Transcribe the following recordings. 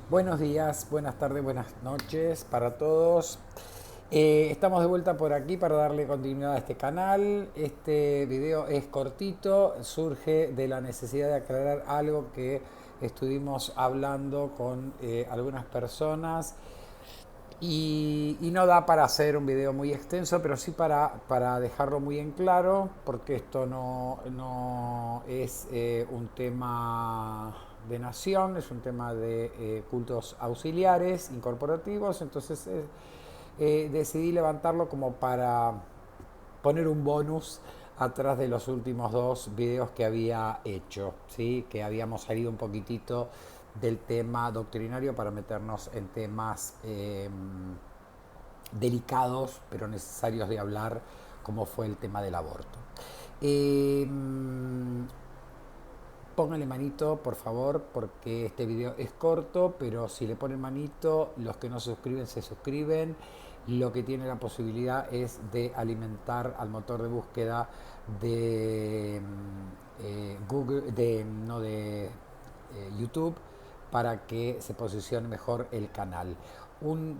Buenos días, buenas tardes, buenas noches para todos. Estamos de vuelta por aquí para darle continuidad a este canal. Este video es cortito, surge de la necesidad de aclarar algo que estuvimos hablando con algunas personas y no da para hacer un video muy extenso, pero sí para dejarlo muy en claro, porque esto no es un tema de nación, es un tema de cultos auxiliares, incorporativos, entonces decidí levantarlo como para poner un bonus atrás de los últimos dos videos que había hecho, ¿sí? Que habíamos salido un poquitito del tema doctrinario para meternos en temas delicados pero necesarios de hablar, como fue el tema del aborto. Eh, Pónganle manito, por favor, porque este video es corto, pero si le ponen manito, los que no se suscriben se suscriben. Lo que tiene la posibilidad es de alimentar al motor de búsqueda de Google, de, no de YouTube, para que se posicione mejor el canal.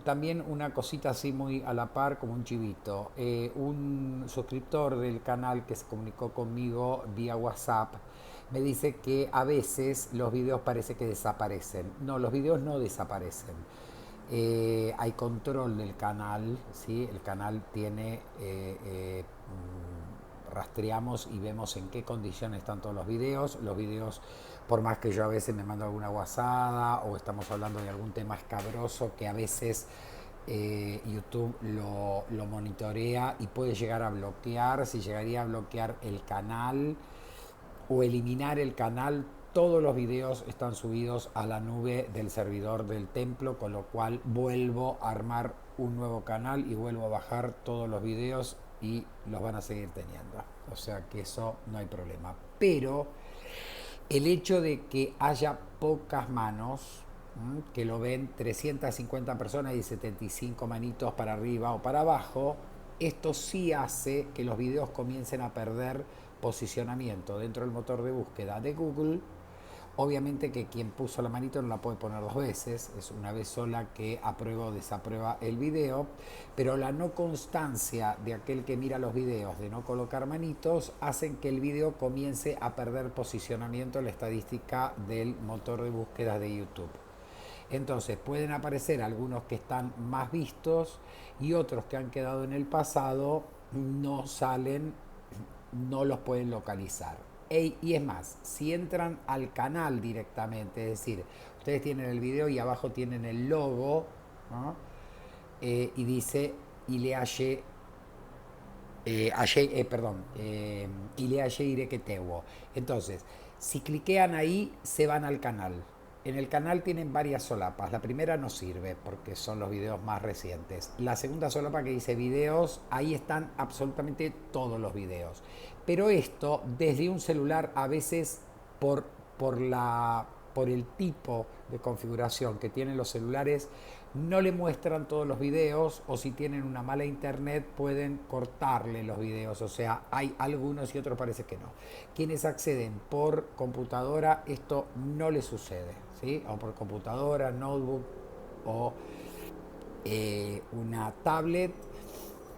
También una cosita así muy a la par, como un chivito. Un suscriptor del canal que se comunicó conmigo vía WhatsApp me dice que a veces los videos parece que desaparecen. No, los videos no desaparecen. Hay control del canal, ¿sí? El canal tiene, rastreamos y vemos en qué condiciones están todos los videos. Los videos, por más que yo a veces me mando alguna guasada o estamos hablando de algún tema escabroso que a veces YouTube lo monitorea y puede llegar a bloquear, si llegaría a bloquear el canal o eliminar el canal, todos los videos están subidos a la nube del servidor del templo, con lo cual vuelvo a armar un nuevo canal y vuelvo a bajar todos los videos y los van a seguir teniendo. O sea que eso no hay problema. Pero el hecho de que haya pocas manos, que lo ven 350 personas y 75 manitos para arriba o para abajo, esto sí hace que los videos comiencen a perder posicionamiento dentro del motor de búsqueda de Google. Obviamente que quien puso la manito no la puede poner dos veces, es una vez sola que aprueba o desaprueba el video, pero la no constancia de aquel que mira los videos de no colocar manitos hacen que el video comience a perder posicionamiento en la estadística del motor de búsqueda de YouTube. Entonces pueden aparecer algunos que están más vistos y otros que han quedado en el pasado no salen, no los pueden localizar. Y es más, si entran al canal directamente, es decir, ustedes tienen el video y abajo tienen el logo, ¿no? Y dice Ileaye, perdón, Ileaye Irequetewo. Entonces, si cliquean ahí, se van al canal. En el canal tienen varias solapas. La primera no sirve porque son los videos más recientes. La segunda solapa que dice videos, ahí están absolutamente todos los videos. Pero esto, desde un celular, a veces por, por, la, por el tipo de configuración que tienen los celulares, no le muestran todos los videos, o si tienen una mala internet pueden cortarle los videos. O sea, hay algunos y otros parece que no. Quienes acceden por computadora, esto no les sucede, ¿sí? O por computadora, notebook o una tablet,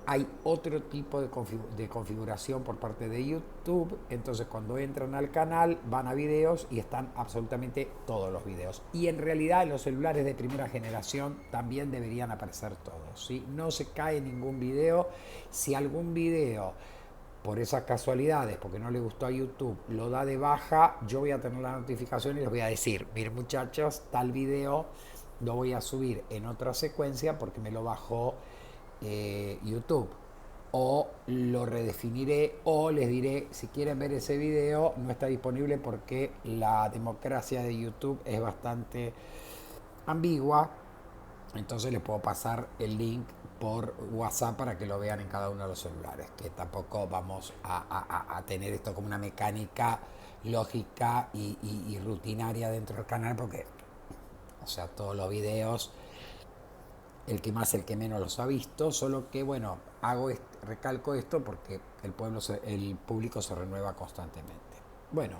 hay otro tipo de configuración por parte de YouTube. Entonces cuando entran al canal van a videos y están absolutamente todos los videos. Y en realidad en los celulares de primera generación también deberían aparecer todos, ¿sí? No se cae ningún video. Si algún video por esas casualidades, porque no le gustó a YouTube, lo da de baja, yo voy a tener la notificación y les voy a decir, miren muchachos, tal video lo voy a subir en otra secuencia porque me lo bajó YouTube. O lo redefiniré o les diré, si quieren ver ese video, no está disponible porque la democracia de YouTube es bastante ambigua. Entonces les puedo pasar el link por WhatsApp para que lo vean en cada uno de los celulares, que tampoco vamos a tener esto como una mecánica lógica y rutinaria dentro del canal, porque, o sea, todos los videos, el que más, el que menos los ha visto, solo que, bueno, recalco esto porque el público se renueva constantemente. Bueno,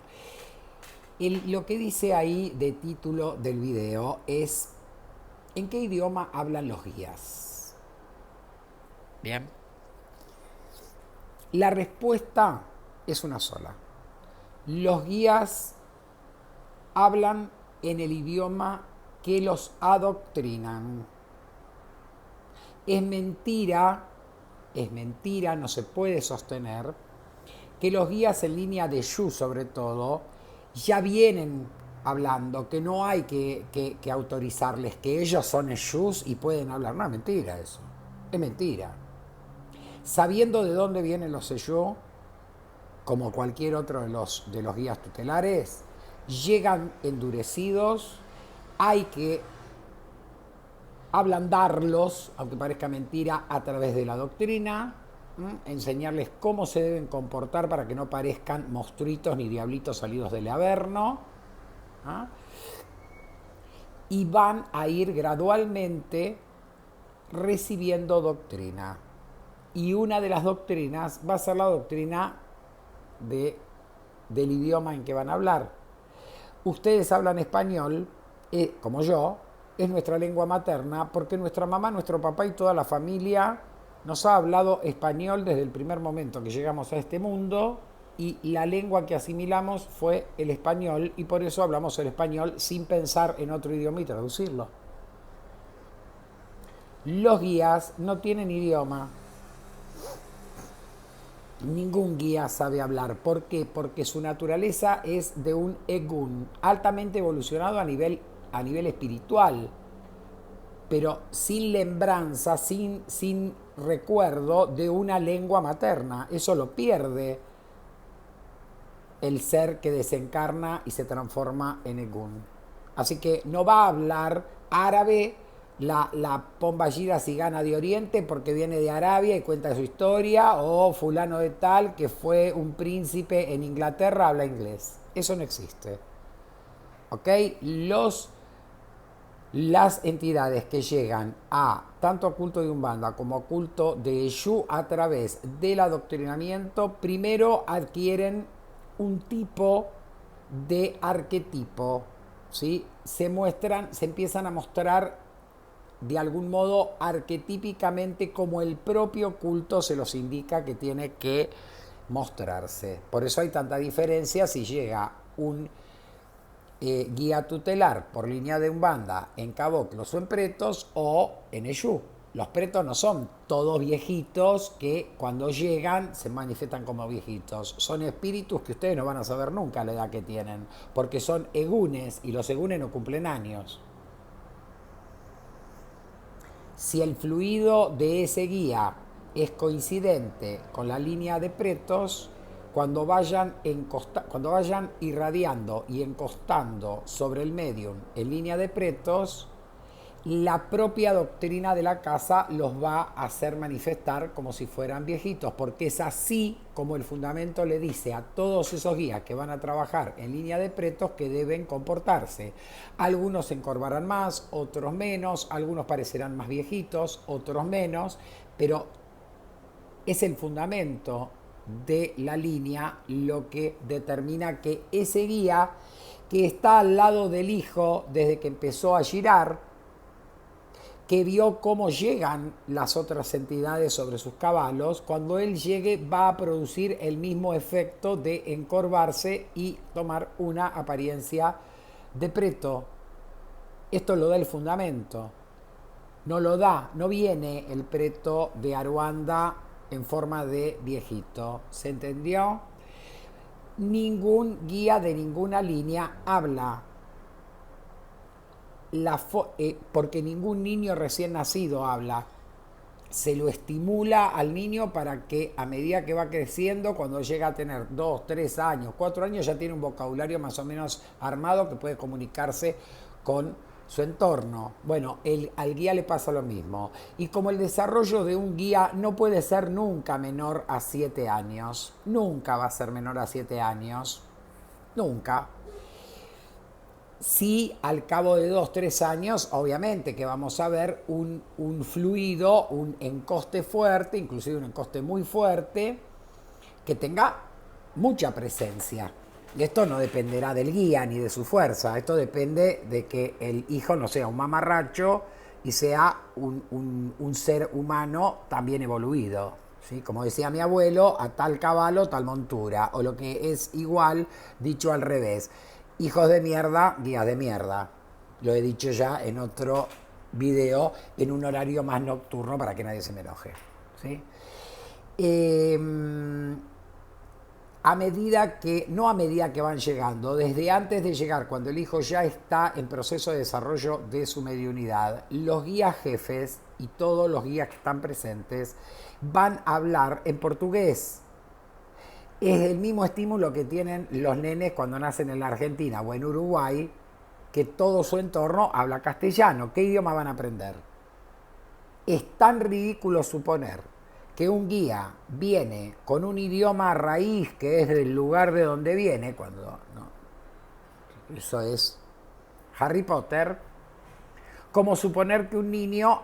lo que dice ahí de título del video es ¿En qué idioma hablan los guías? Bien. La respuesta es una sola. Los guías hablan en el idioma que los adoctrinan. Es mentira, no se puede sostener que los guías en línea de Shu sobre todo ya vienen hablando, que no hay que autorizarles, que ellos son Shus y pueden hablar. No, es mentira eso, es mentira. Sabiendo de dónde vienen los Shu, como cualquier otro de los guías tutelares, llegan endurecidos, hay que ablandarlos, aunque parezca mentira, a través de la doctrina, enseñarles cómo se deben comportar para que no parezcan monstruitos ni diablitos salidos del Averno, ¿ah? Y van a ir gradualmente recibiendo doctrina. Y una de las doctrinas va a ser la doctrina del idioma en que van a hablar. Ustedes hablan español, como yo, es nuestra lengua materna, porque nuestra mamá, nuestro papá y toda la familia nos ha hablado español desde el primer momento que llegamos a este mundo, y la lengua que asimilamos fue el español, y por eso hablamos el español sin pensar en otro idioma y traducirlo. Los guías no tienen idioma. Ningún guía sabe hablar. ¿Por qué? Porque su naturaleza es de un egún, altamente evolucionado a nivel espiritual, pero sin lembranza, sin recuerdo de una lengua materna. Eso lo pierde el ser que desencarna y se transforma en egún. Así que no va a hablar árabe la Pomballida cigana de Oriente porque viene de Arabia y cuenta su historia, o fulano de tal que fue un príncipe en Inglaterra, habla inglés. Eso no existe. ¿Ok? Las entidades que llegan a tanto a culto de Umbanda como a culto de Eshu a través del adoctrinamiento, primero adquieren un tipo de arquetipo, ¿sí? Se empiezan a mostrar de algún modo arquetípicamente como el propio culto se los indica que tiene que mostrarse. Por eso hay tanta diferencia si llega un guía tutelar por línea de Umbanda en Caboclos o en Pretos o en Eshu. Los pretos no son todos viejitos que cuando llegan se manifiestan como viejitos. Son espíritus que ustedes no van a saber nunca la edad que tienen, porque son egunes y los egunes no cumplen años. Si el fluido de ese guía es coincidente con la línea de pretos, cuando vayan irradiando y encostando sobre el medium en línea de pretos, la propia doctrina de la casa los va a hacer manifestar como si fueran viejitos, porque es así como el fundamento le dice a todos esos guías que van a trabajar en línea de pretos que deben comportarse. Algunos se encorvarán más, otros menos, algunos parecerán más viejitos, otros menos, pero es el fundamento de la línea lo que determina que ese guía que está al lado del hijo desde que empezó a girar, que vio cómo llegan las otras entidades sobre sus caballos, cuando él llegue va a producir el mismo efecto de encorvarse y tomar una apariencia de preto. Esto lo da el fundamento. No viene el preto de Aruanda en forma de viejito. ¿Se entendió? Ningún guía de ninguna línea habla. Porque ningún niño recién nacido habla. Se lo estimula al niño para que a medida que va creciendo, cuando llega a tener 2, 3 años, 4 años, ya tiene un vocabulario más o menos armado que puede comunicarse con su entorno. Bueno, al guía le pasa lo mismo. Y como el desarrollo de un guía no puede ser nunca menor a 7 años, nunca va a ser menor a 7 años, nunca. Sí, al cabo de 2, 3 años, obviamente que vamos a ver un fluido, un encoste fuerte, inclusive un encoste muy fuerte, que tenga mucha presencia. Esto no dependerá del guía ni de su fuerza, esto depende de que el hijo no sea un mamarracho y sea un ser humano también evoluido. ¿Sí? Como decía mi abuelo, a tal caballo, tal montura, o lo que es igual, dicho al revés, hijos de mierda, guías de mierda. Lo he dicho ya en otro video, en un horario más nocturno para que nadie se me enoje. ¿Sí? A medida que, no a medida que van llegando, desde antes de llegar, cuando el hijo ya está en proceso de desarrollo de su mediunidad, los guías jefes y todos los guías que están presentes van a hablar en portugués. Es el mismo estímulo que tienen los nenes cuando nacen en la Argentina o en Uruguay, que todo su entorno habla castellano. ¿Qué idioma van a aprender? Es tan ridículo suponer que un guía viene con un idioma raíz que es del lugar de donde viene, cuando no, eso es Harry Potter, como suponer que un niño,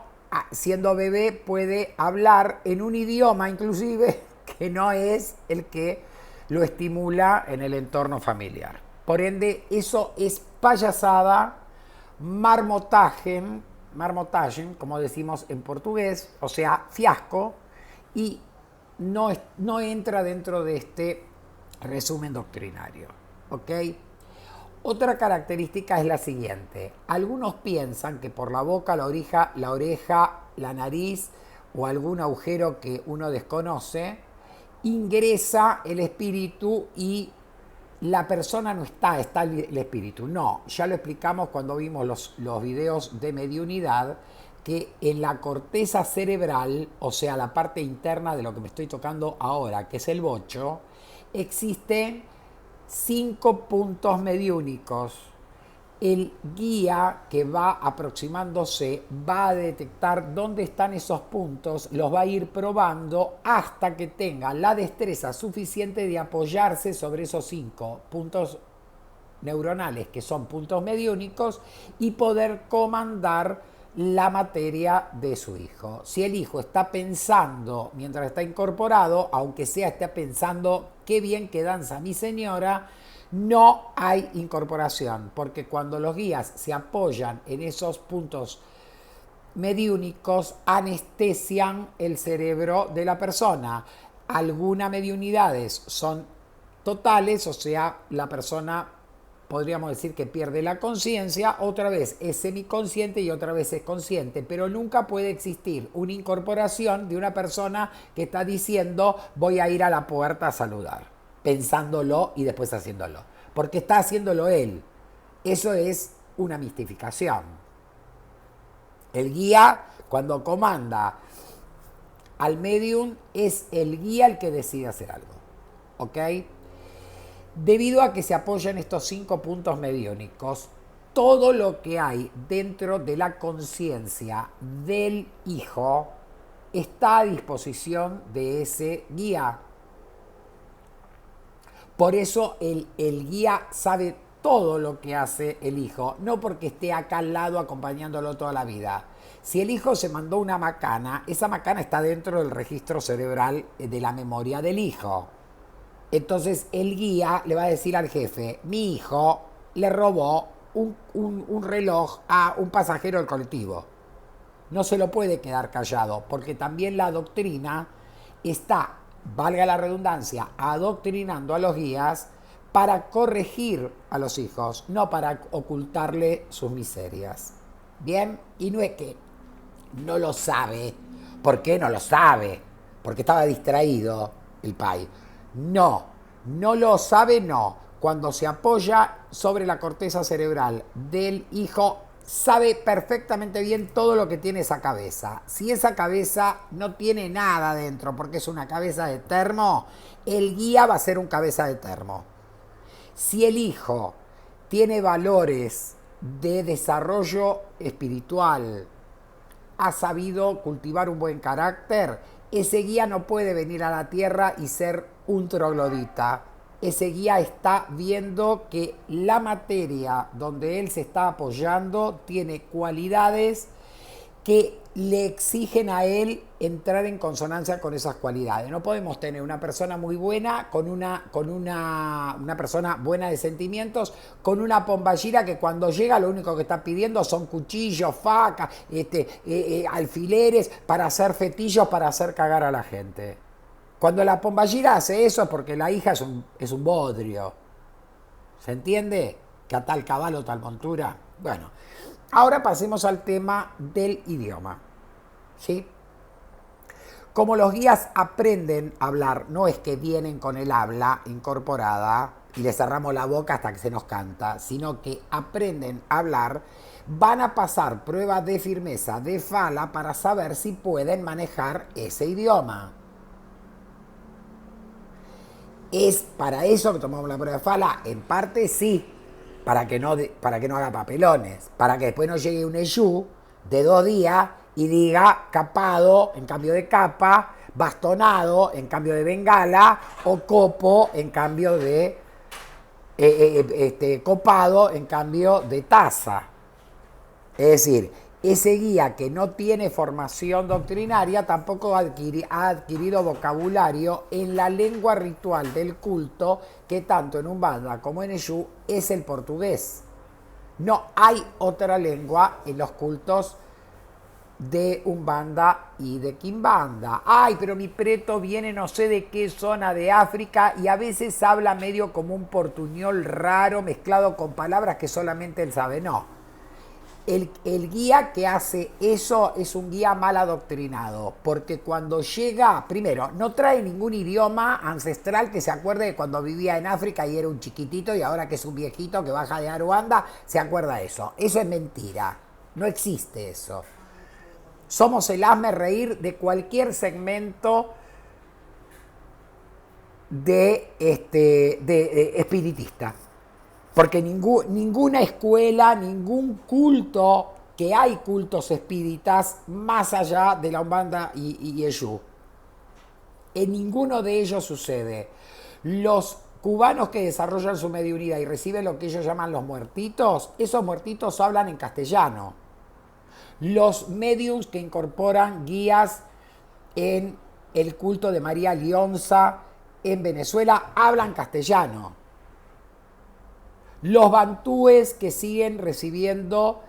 siendo bebé, puede hablar en un idioma inclusive que no es el que lo estimula en el entorno familiar. Por ende, eso es payasada, marmotaje, como decimos en portugués, o sea, fiasco, y no entra dentro de este resumen doctrinario. ¿Ok? Otra característica es la siguiente. Algunos piensan que por la boca, la oreja, la nariz o algún agujero que uno desconoce, ingresa el espíritu y la persona no está el espíritu. No, ya lo explicamos cuando vimos los videos de mediunidad, que en la corteza cerebral, o sea, la parte interna de lo que me estoy tocando ahora, que es el bocho, existen 5 puntos mediúnicos. El guía que va aproximándose va a detectar dónde están esos puntos, los va a ir probando hasta que tenga la destreza suficiente de apoyarse sobre esos 5 puntos neuronales, que son puntos mediúnicos, y poder comandar la materia de su hijo. Si el hijo está pensando mientras está incorporado, aunque sea esté pensando qué bien que danza mi señora, no hay incorporación, porque cuando los guías se apoyan en esos puntos mediúnicos, anestesian el cerebro de la persona. Algunas mediunidades son totales, o sea, la persona, podríamos decir que pierde la conciencia, otra vez es semiconsciente y otra vez es consciente, pero nunca puede existir una incorporación de una persona que está diciendo voy a ir a la puerta a saludar, pensándolo y después haciéndolo, porque está haciéndolo él. Eso es una mistificación. El guía, cuando comanda al medium, es el guía el que decide hacer algo. ¿Ok? Debido a que se apoyan estos 5 puntos mediúnicos, todo lo que hay dentro de la conciencia del hijo está a disposición de ese guía. Por eso el guía sabe todo lo que hace el hijo, no porque esté acá al lado acompañándolo toda la vida. Si el hijo se mandó una macana, esa macana está dentro del registro cerebral de la memoria del hijo. Entonces el guía le va a decir al jefe, mi hijo le robó un reloj a un pasajero del colectivo. No se lo puede quedar callado, porque también la doctrina está, valga la redundancia, adoctrinando a los guías para corregir a los hijos, no para ocultarle sus miserias. Bien, y no es que no lo sabe. ¿Por qué no lo sabe? Porque estaba distraído el pai. No lo sabe, no. Cuando se apoya sobre la corteza cerebral del hijo, sabe perfectamente bien todo lo que tiene esa cabeza. Si esa cabeza no tiene nada dentro, porque es una cabeza de termo, el guía va a ser un cabeza de termo. Si el hijo tiene valores de desarrollo espiritual, ha sabido cultivar un buen carácter, ese guía no puede venir a la tierra y ser un troglodita. Ese guía está viendo que la materia donde él se está apoyando tiene cualidades que le exigen a él entrar en consonancia con esas cualidades. No podemos tener una persona muy buena con una persona buena de sentimientos, con una pomballera que cuando llega lo único que está pidiendo son cuchillos, facas, alfileres para hacer fetillos, para hacer cagar a la gente. Cuando la pomballera hace eso es porque la hija es un bodrio. ¿Se entiende? Que a tal caballo, tal montura. Bueno, ahora pasemos al tema del idioma. ¿Sí? Como los guías aprenden a hablar, no es que vienen con el habla incorporada y les cerramos la boca hasta que se nos canta, sino que aprenden a hablar, van a pasar pruebas de firmeza de fala para saber si pueden manejar ese idioma. ¿Es para eso que tomamos la prueba de fala? En parte sí, para que no haga papelones, para que después no llegue un eyú de 2 días y diga capado en cambio de capa, bastonado en cambio de bengala o copo en cambio de copado en cambio de taza. Es decir, ese guía que no tiene formación doctrinaria tampoco ha adquirido vocabulario en la lengua ritual del culto, que tanto en Umbanda como en Exu es el portugués. No hay otra lengua en los cultos de Umbanda y de Quimbanda. Ay, pero mi preto viene no sé de qué zona de África y a veces habla medio como un portuñol raro mezclado con palabras que solamente él sabe. No. El guía que hace eso es un guía mal adoctrinado, porque cuando llega, primero, no trae ningún idioma ancestral que se acuerde de cuando vivía en África y era un chiquitito y ahora que es un viejito que baja de Aruanda, se acuerda de eso. Eso es mentira, no existe eso. Somos el hazme reír de cualquier segmento de espiritista. Porque ninguna escuela, ningún culto, que hay cultos espíritas más allá de la Umbanda y Exu. En ninguno de ellos sucede. Los cubanos que desarrollan su mediunidad y reciben lo que ellos llaman los muertitos, esos muertitos hablan en castellano. Los mediums que incorporan guías en el culto de María Lionza en Venezuela hablan castellano. Los bantúes que siguen recibiendo,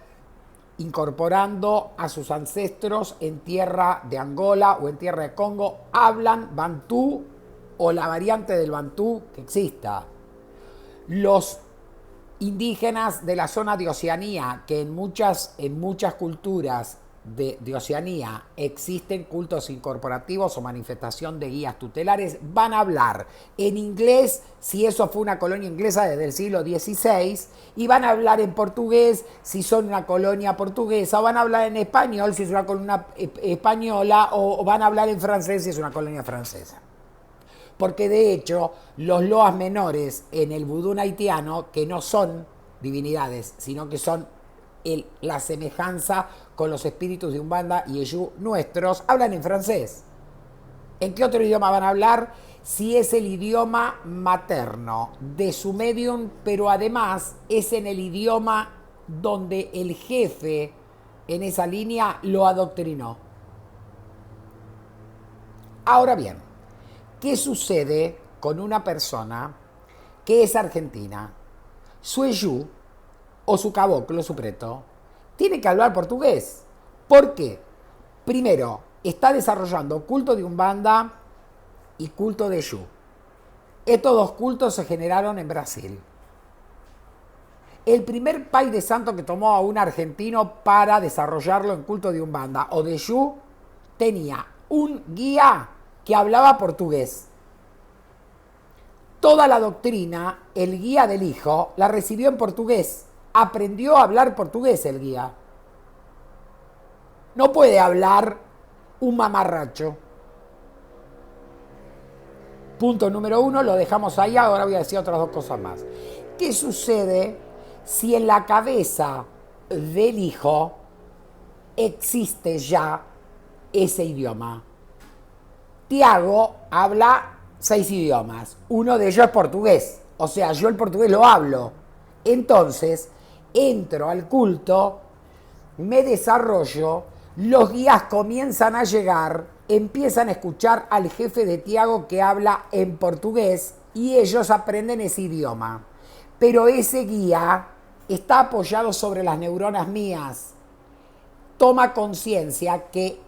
incorporando a sus ancestros en tierra de Angola o en tierra de Congo, hablan bantú o la variante del bantú que exista. Los indígenas de la zona de Oceanía, que en muchas culturas de Oceanía existen cultos incorporativos o manifestación de guías tutelares, van a hablar en inglés si eso fue una colonia inglesa desde el siglo XVI, y van a hablar en portugués si son una colonia portuguesa, o van a hablar en español si es una colonia española, o van a hablar en francés si es una colonia francesa. Porque de hecho los loas menores en el vudú haitiano, que no son divinidades, sino que son la semejanza con los espíritus de Umbanda y Exu nuestros, hablan en francés. ¿En qué otro idioma van a hablar? Si es el idioma materno de su medium, pero además es en el idioma donde el jefe en esa línea lo adoctrinó. Ahora bien, ¿qué sucede con una persona que es argentina? Su Exu o su caboclo, su preto, tiene que hablar portugués. ¿Por qué? Primero, está desarrollando culto de Umbanda y culto de Exu. Estos dos cultos se generaron en Brasil. El primer pai de santo que tomó a un argentino para desarrollarlo en culto de Umbanda o de Exu tenía un guía que hablaba portugués. Toda la doctrina, el guía del hijo, la recibió en portugués. Aprendió a hablar portugués el guía. No puede hablar un mamarracho. Punto número 1, lo dejamos ahí. Ahora voy a decir otras 2 cosas más. ¿Qué sucede si en la cabeza del hijo existe ya ese idioma? Tiago habla 6 idiomas. Uno de ellos es portugués. O sea, yo el portugués lo hablo. Entonces, entro al culto, me desarrollo, Los guías comienzan a llegar, empiezan a escuchar al jefe de Tiago que habla en portugués y ellos aprenden ese idioma. Pero ese guía está apoyado sobre las neuronas mías. Toma conciencia que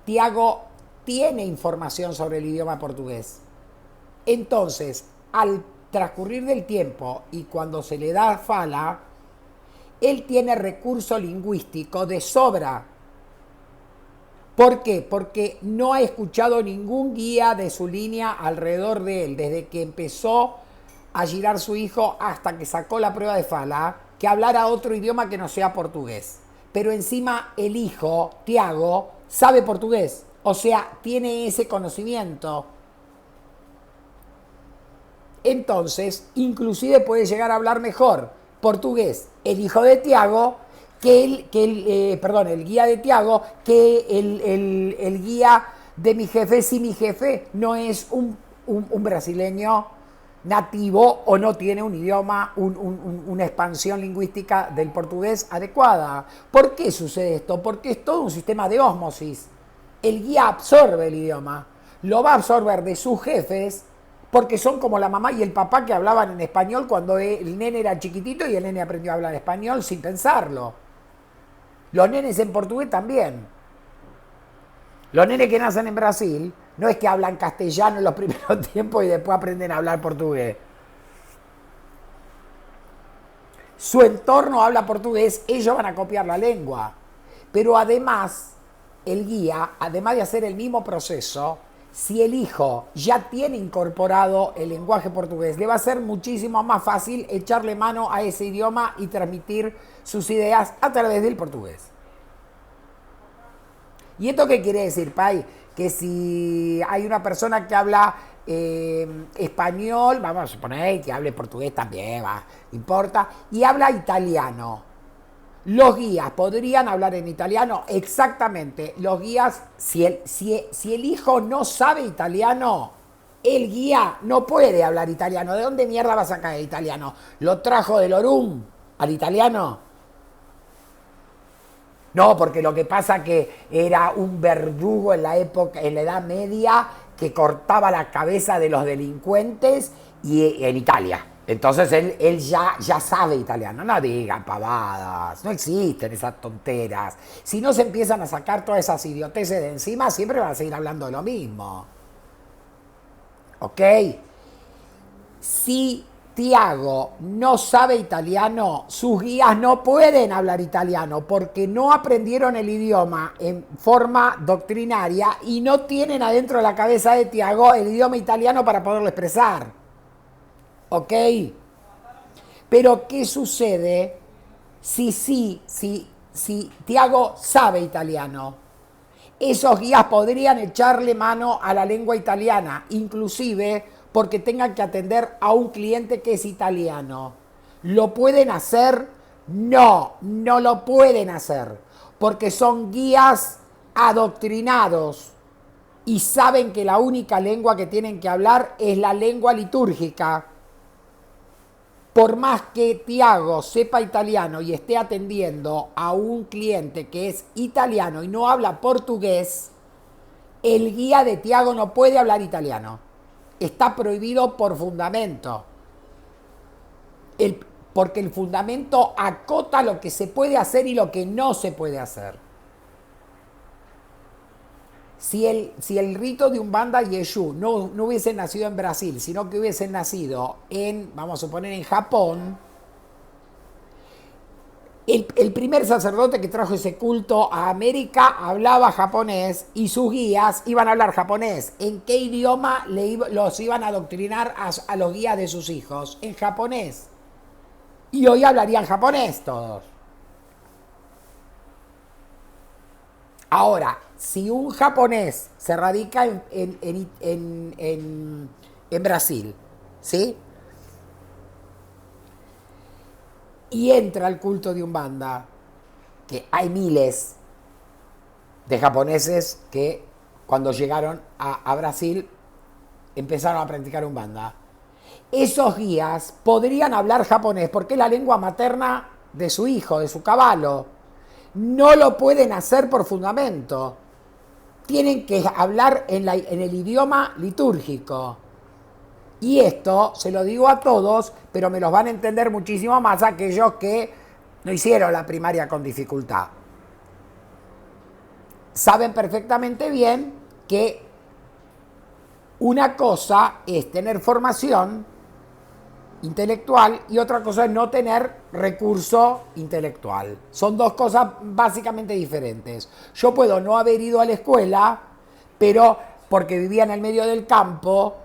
Tiago tiene información sobre el idioma portugués. Entonces, al transcurrir del tiempo y cuando se le da fala, él tiene recurso lingüístico de sobra. ¿Por qué? Porque no ha escuchado ningún guía de su línea alrededor de él, desde que empezó a girar su hijo hasta que sacó la prueba de fala, que hablara otro idioma que no sea portugués. Pero encima el hijo, Tiago, sabe portugués, o sea, tiene ese conocimiento. Entonces, inclusive puede llegar a hablar mejor portugués el hijo de Tiago el guía de Tiago que el guía de mi jefe, si mi jefe no es un brasileño nativo o no tiene un idioma, una expansión lingüística del portugués adecuada. ¿Por qué sucede esto? Porque es todo un sistema de ósmosis. El guía absorbe el idioma, lo va a absorber de sus jefes, porque son como la mamá y el papá que hablaban en español cuando el nene era chiquitito y el nene aprendió a hablar español sin pensarlo. Los nenes en portugués también. Los nenes que nacen en Brasil no es que hablan castellano en los primeros tiempos y después aprenden a hablar portugués. Su entorno habla portugués, ellos van a copiar la lengua. Pero además, el guía, además de hacer el mismo proceso, si el hijo ya tiene incorporado el lenguaje portugués, le va a ser muchísimo más fácil echarle mano a ese idioma y transmitir sus ideas a través del portugués. ¿Y esto qué quiere decir, Pai? Que si hay una persona que habla español, vamos a suponer que hable portugués también, no importa, y habla italiano. Los guías podrían hablar en italiano, exactamente. Los guías, si el hijo no sabe italiano, el guía no puede hablar italiano. ¿De dónde mierda va a sacar el italiano? ¿Lo trajo del Orum al italiano? No, porque lo que pasa que era un verdugo en la época, en la Edad Media, que cortaba la cabeza de los delincuentes y en Italia. Entonces él ya sabe italiano. No digan pavadas, no existen esas tonteras. Si no se empiezan a sacar todas esas idioteces de encima, siempre van a seguir hablando de lo mismo. ¿Ok? Si Tiago no sabe italiano, sus guías no pueden hablar italiano porque no aprendieron el idioma en forma doctrinaria y no tienen adentro de la cabeza de Tiago el idioma italiano para poderlo expresar. ¿Ok? Pero ¿qué sucede si Tiago sabe italiano? Esos guías podrían echarle mano a la lengua italiana, inclusive porque tengan que atender a un cliente que es italiano. ¿Lo pueden hacer? No, no lo pueden hacer, porque son guías adoctrinados y saben que la única lengua que tienen que hablar es la lengua litúrgica. Por más que Tiago sepa italiano y esté atendiendo a un cliente que es italiano y no habla portugués, el guía de Tiago no puede hablar italiano. Está prohibido por fundamento. Porque el fundamento acota lo que se puede hacer y lo que no se puede hacer. Si el rito de Umbanda y Yeshu no hubiese nacido en Brasil, sino que hubiese nacido vamos a suponer, en Japón, el primer sacerdote que trajo ese culto a América hablaba japonés y sus guías iban a hablar japonés. ¿En qué idioma los iban a adoctrinar a los guías de sus hijos? En japonés. Y hoy hablarían japonés todos. Ahora, si un japonés se radica en Brasil, ¿sí? Y entra al culto de Umbanda, que hay miles de japoneses que cuando llegaron a Brasil empezaron a practicar Umbanda. Esos guías podrían hablar japonés porque es la lengua materna de su hijo, de su caballo. No lo pueden hacer por fundamento. Tienen que hablar en el idioma litúrgico. Y esto se lo digo a todos, pero me los van a entender muchísimo más aquellos que no hicieron la primaria con dificultad. Saben perfectamente bien que una cosa es tener formación intelectual y otra cosa es no tener recurso intelectual. Son dos cosas básicamente diferentes. Yo puedo no haber ido a la escuela, pero porque vivía en el medio del campo,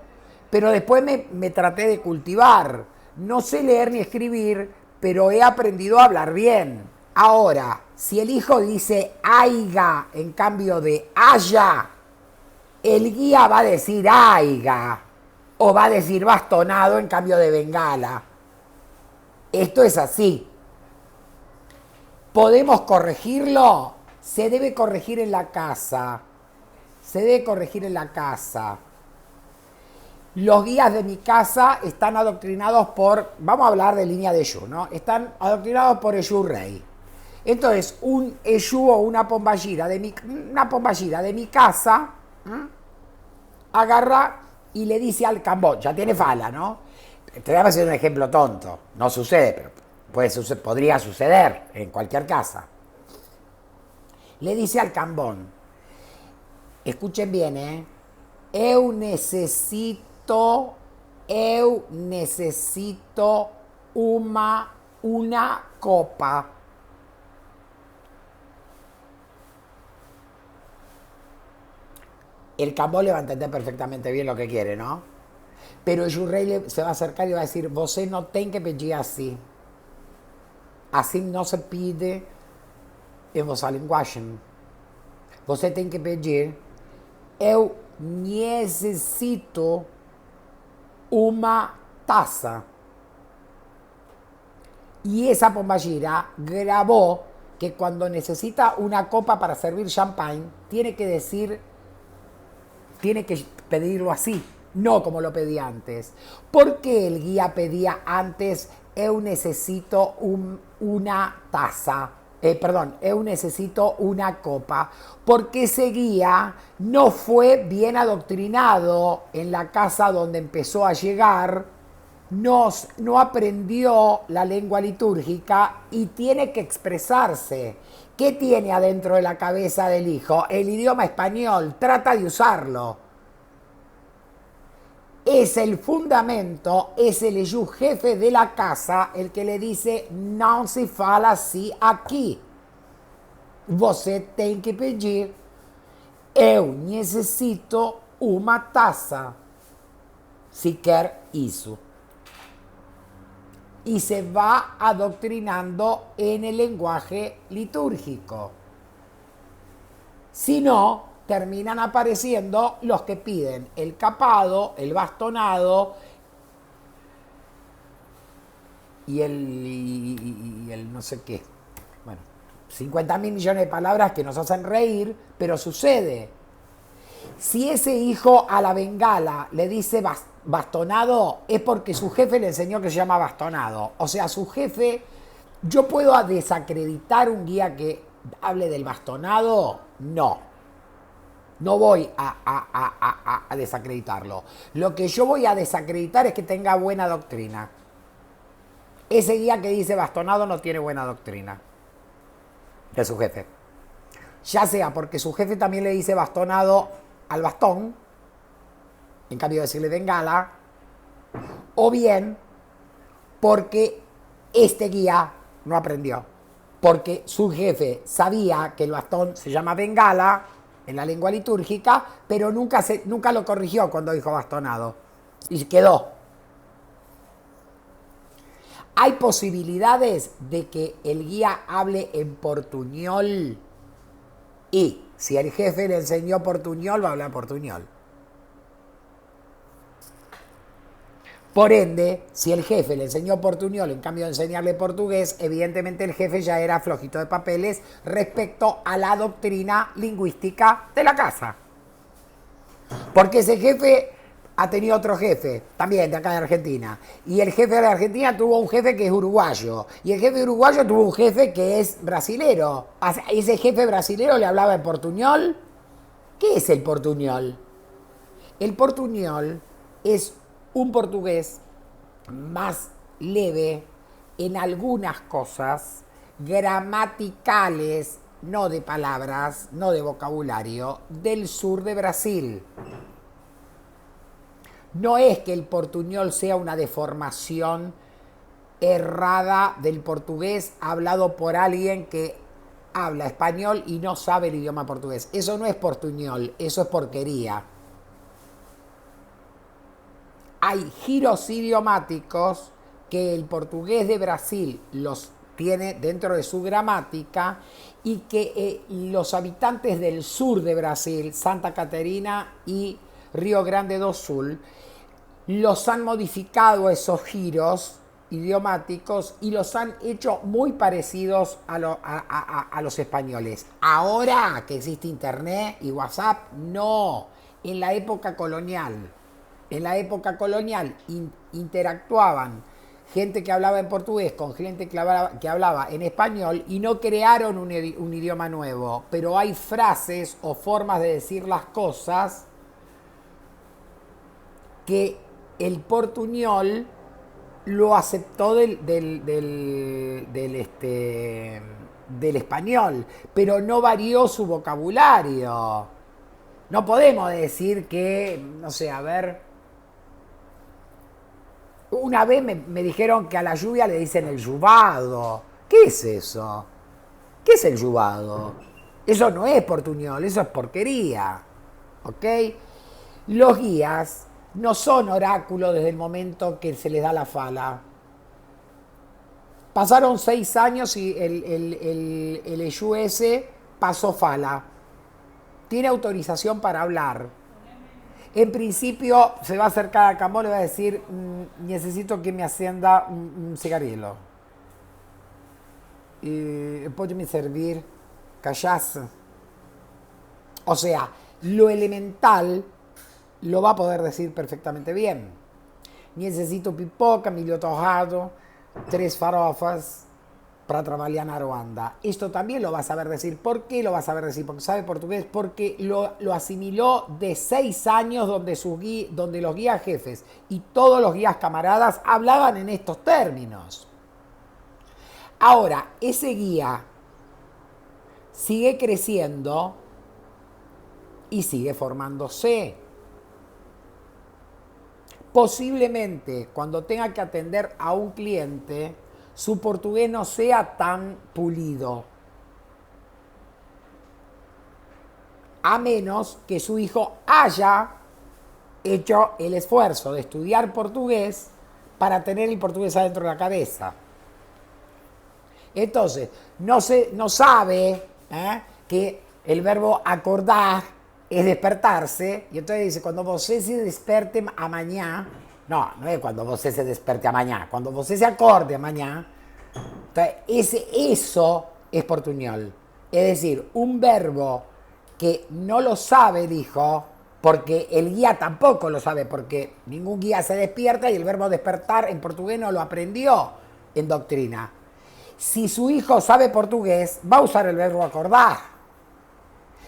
pero después me traté de cultivar. No sé leer ni escribir, pero he aprendido a hablar bien. Ahora, si el hijo dice aiga en cambio de haya, el guía va a decir aiga o va a decir bastonado en cambio de bengala. Esto es así. ¿Podemos corregirlo? Se debe corregir en la casa. Se debe corregir en la casa. Los guías de mi casa están adoctrinados por, vamos a hablar de línea de Eshu, ¿no? Están adoctrinados por Eshu Rey. Entonces, un Eshu o una pomballira de mi casa, agarra y le dice al cambón, ya tiene fala, ¿no? Te voy a hacer un ejemplo tonto, no sucede, pero podría suceder en cualquier casa. Le dice al cambón, escuchen bien, eu necesito una copa. El cambón le va a entender perfectamente bien lo que quiere, ¿no? Pero el rey se va a acercar y va a decir, você no tem que pedir así. Así no se pide en vossa linguagem. Você tem que pedir, eu necesito una taza. Y esa pomballera grabó que cuando necesita una copa para servir champagne, tiene que pedirlo así, no como lo pedía antes. ¿Por qué el guía pedía antes, eu necesito una taza? Eu necesito una copa, porque ese guía no fue bien adoctrinado en la casa donde empezó a llegar, no aprendió la lengua litúrgica y tiene que expresarse. ¿Qué tiene adentro de la cabeza del hijo? El idioma español, trata de usarlo. Es el fundamento, es el Eshu jefe de la casa el que le dice, no se fala así aquí. Você tem que pedir, eu necesito uma taça. Si quer isso. Y se va adoctrinando en el lenguaje litúrgico. Si no, terminan apareciendo los que piden el capado, el bastonado y el no sé qué. Bueno, 50.000 millones de palabras que nos hacen reír, pero sucede. Si ese hijo a la bengala le dice bastonado, es porque su jefe le enseñó que se llama bastonado. O sea, su jefe, ¿yo puedo desacreditar un guía que hable del bastonado? No. No voy a desacreditarlo. Lo que yo voy a desacreditar es que tenga buena doctrina. Ese guía que dice bastonado no tiene buena doctrina de su jefe. Ya sea porque su jefe también le dice bastonado al bastón, en cambio de decirle bengala, o bien porque este guía no aprendió. Porque su jefe sabía que el bastón se llama bengala en la lengua litúrgica, pero nunca lo corrigió cuando dijo bastonado. Y quedó. Hay posibilidades de que el guía hable en portuñol. Y si el jefe le enseñó portuñol, va a hablar portuñol. Por ende, si el jefe le enseñó portuñol en cambio de enseñarle portugués, evidentemente el jefe ya era flojito de papeles respecto a la doctrina lingüística de la casa. Porque ese jefe ha tenido otro jefe, también de acá de Argentina. Y el jefe de Argentina tuvo un jefe que es uruguayo. Y el jefe uruguayo tuvo un jefe que es brasilero. Ese jefe brasilero le hablaba en portuñol. ¿Qué es el portuñol? El portuñol es un portugués más leve en algunas cosas gramaticales, no de palabras, no de vocabulario, del sur de Brasil. No es que el portuñol sea una deformación errada del portugués hablado por alguien que habla español y no sabe el idioma portugués. Eso no es portuñol, eso es porquería. Hay giros idiomáticos que el portugués de Brasil los tiene dentro de su gramática y que los habitantes del sur de Brasil, Santa Catarina y Río Grande do Sul, los han modificado esos giros idiomáticos y los han hecho muy parecidos a los españoles. Ahora que existe internet y WhatsApp, no. En la época colonial, interactuaban gente que hablaba en portugués con gente que hablaba en español y no crearon un idioma nuevo, pero hay frases o formas de decir las cosas que el portuñol lo aceptó del español, pero no varió su vocabulario. No podemos decir que, no sé, a ver, una vez me dijeron que a la lluvia le dicen el lluvado. ¿Qué es eso? ¿Qué es el lluvado? Eso no es portuñol, eso es porquería. ¿Ok? Los guías no son oráculos desde el momento que se les da la fala. Pasaron 6 años y el Exu ese pasó fala. Tiene autorización para hablar. En principio se va a acercar a Cambó y le va a decir, necesito que me ascienda un cigarrillo. ¿Puede me servir cachaça? O sea, lo elemental lo va a poder decir perfectamente bien. Necesito pipoca, milho torrado, 3 farofas para trabajar en Aruanda. Esto también lo va a saber decir. ¿Por qué lo va a saber decir? Porque sabe portugués, porque lo asimiló de 6 años donde los guías jefes y todos los guías camaradas hablaban en estos términos. Ahora, ese guía sigue creciendo y sigue formándose. Posiblemente cuando tenga que atender a un cliente, su portugués no sea tan pulido. A menos que su hijo haya hecho el esfuerzo de estudiar portugués para tener el portugués adentro de la cabeza. Entonces, no sabe que el verbo acordar es despertarse, y entonces dice, cuando você se desperte amanhã, no es cuando você se desperte amanhã, cuando você se acorde amanhã, entonces eso es portuñol. Es decir, un verbo que no lo sabe el hijo, porque el guía tampoco lo sabe, porque ningún guía se despierta y el verbo despertar en portugués no lo aprendió en doctrina. Si su hijo sabe portugués, va a usar el verbo acordar.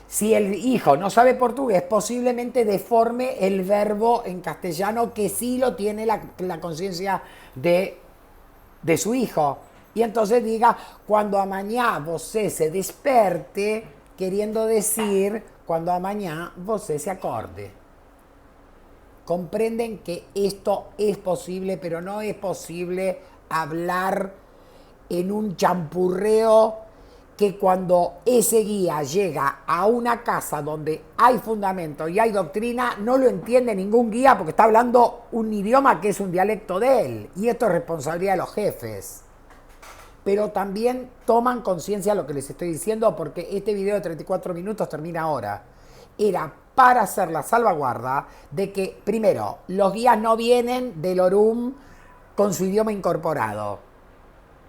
Si el hijo no sabe portugués, posiblemente deforme el verbo en castellano que sí lo tiene la conciencia de su hijo. Y entonces diga, cuando amañá você se desperte, queriendo decir, cuando amañá você se acorde. Comprenden que esto es posible, pero no es posible hablar en un champurreo que cuando ese guía llega a una casa donde hay fundamento y hay doctrina, no lo entiende ningún guía porque está hablando un idioma que es un dialecto de él. Y esto es responsabilidad de los jefes. Pero también toman conciencia de lo que les estoy diciendo porque este video de 34 minutos termina ahora. Era para hacer la salvaguarda de que, primero, los guías no vienen del Orum con su idioma incorporado.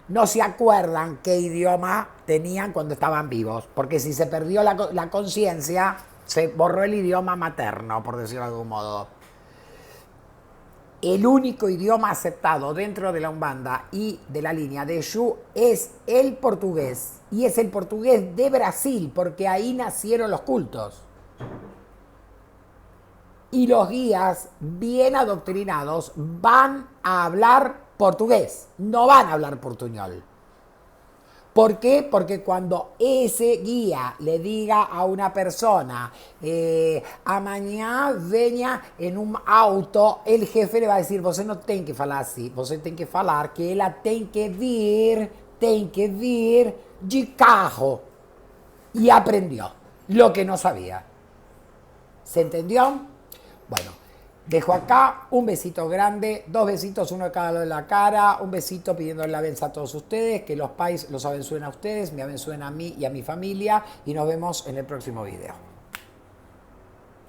No se acuerdan qué idioma tenían cuando estaban vivos, porque si se perdió la conciencia, se borró el idioma materno, por decirlo de algún modo. el único idioma aceptado dentro de la Umbanda y de la línea de Exu es el portugués. Y es el portugués de Brasil, porque ahí nacieron los cultos. Y los guías bien adoctrinados van a hablar portugués, no van a hablar portuñol. ¿Por qué? Porque cuando ese guía le diga a una persona, amanhã venha en un auto, el jefe le va a decir, você no tem que falar así, você tem que falar que ela tem que vir de carro. Y aprendió lo que no sabía. ¿Se entendió? Bueno, dejo acá un besito grande, 2 besitos, uno de cada lado de la cara, un besito pidiéndole la benza a todos ustedes, que los pais los abençúen a ustedes, me abençúen a mí y a mi familia, y nos vemos en el próximo video.